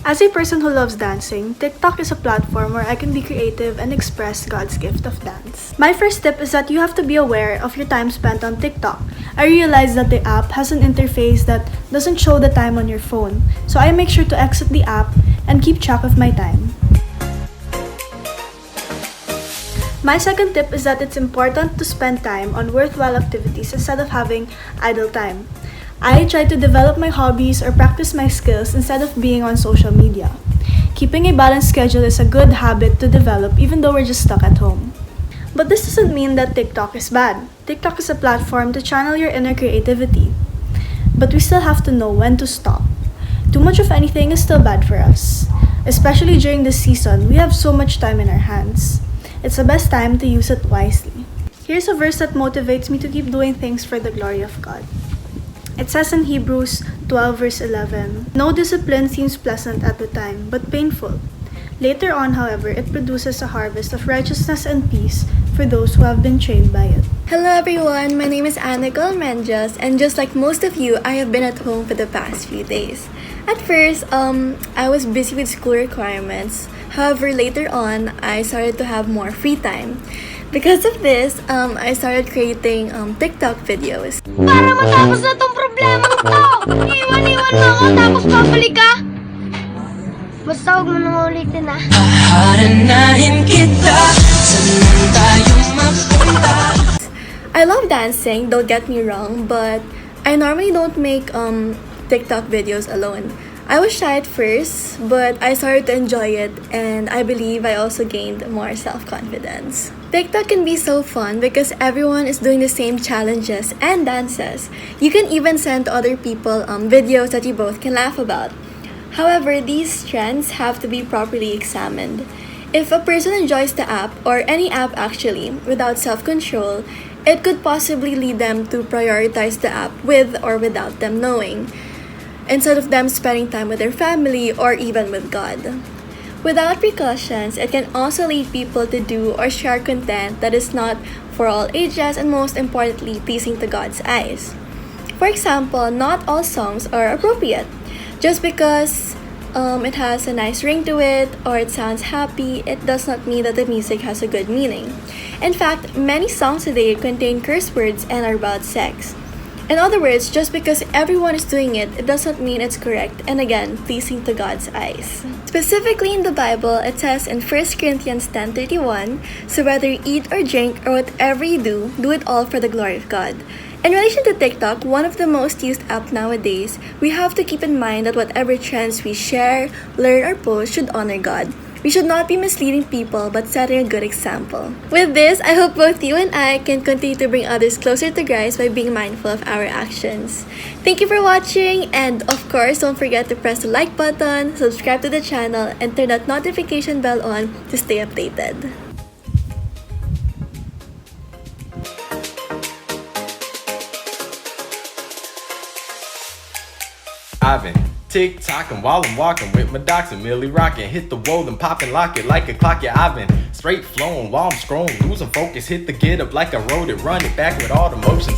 As a person who loves dancing, TikTok is a platform where I can be creative and express God's gift of dance. My first tip is that you have to be aware of your time spent on TikTok. I realized that the app has an interface that doesn't show the time on your phone, so I make sure to exit the app and keep track of my time. My second tip is that it's important to spend time on worthwhile activities instead of having idle time. I try to develop my hobbies or practice my skills instead of being on social media. Keeping a balanced schedule is a good habit to develop even though we're just stuck at home. But this doesn't mean that TikTok is bad. TikTok is a platform to channel your inner creativity. But we still have to know when to stop. Too much of anything is still bad for us. Especially during this season, we have so much time in our hands. It's the best time to use it wisely. Here's a verse that motivates me to keep doing things for the glory of God. It says in Hebrews 12 verse 11, "No discipline seems pleasant at the time, but painful. Later on, however, it produces a harvest of righteousness and peace for those who have been trained by it." Hello everyone, my name is Anna Menjas, and just like most of you, I have been at home for the past few days. At first, I was busy with school requirements. However, later on, I started to have more free time. Because of this, I started creating TikTok videos. Para matapos na tong problema ko! Iwan-iwan mo ako tapos babalik ka! Basta huwag mo nang ulitin ah. Paharanahin kita, saan tayo mapunta? I love dancing, don't get me wrong, but I normally don't make TikTok videos alone. I was shy at first, but I started to enjoy it, and I believe I also gained more self-confidence. TikTok can be so fun because everyone is doing the same challenges and dances. You can even send to other people videos that you both can laugh about. However, these trends have to be properly examined. If a person enjoys the app, or any app actually, without self-control, it could possibly lead them to prioritize the app with or without them knowing, instead of them spending time with their family or even with God. Without precautions, it can also lead people to do or share content that is not for all ages and most importantly, pleasing to God's eyes. For example, not all songs are appropriate. Just because it has a nice ring to it or it sounds happy, it does not mean that the music has a good meaning. In fact, many songs today contain curse words and are about sex. In other words, just because everyone is doing it, it does not mean it's correct and again, pleasing to God's eyes. Specifically in the Bible, it says in 1 Corinthians 10:31, "So whether you eat or drink or whatever you do it all for the glory of God." In relation to TikTok, one of the most used apps nowadays, we have to keep in mind that whatever trends we share, learn, or post should honor God. We should not be misleading people but setting a good example. With this, I hope both you and I can continue to bring others closer to Christ by being mindful of our actions. Thank you for watching, and of course, don't forget to press the like button, subscribe to the channel, and turn that notification bell on to stay updated. I've been tick-tocking while I'm walking with my docs and Millie rocking. Hit the wall and pop and lock it like a clock. Yeah, I've been straight flowing while I'm scrolling, losing focus. Hit the get up like I wrote it, run it back with all the motions.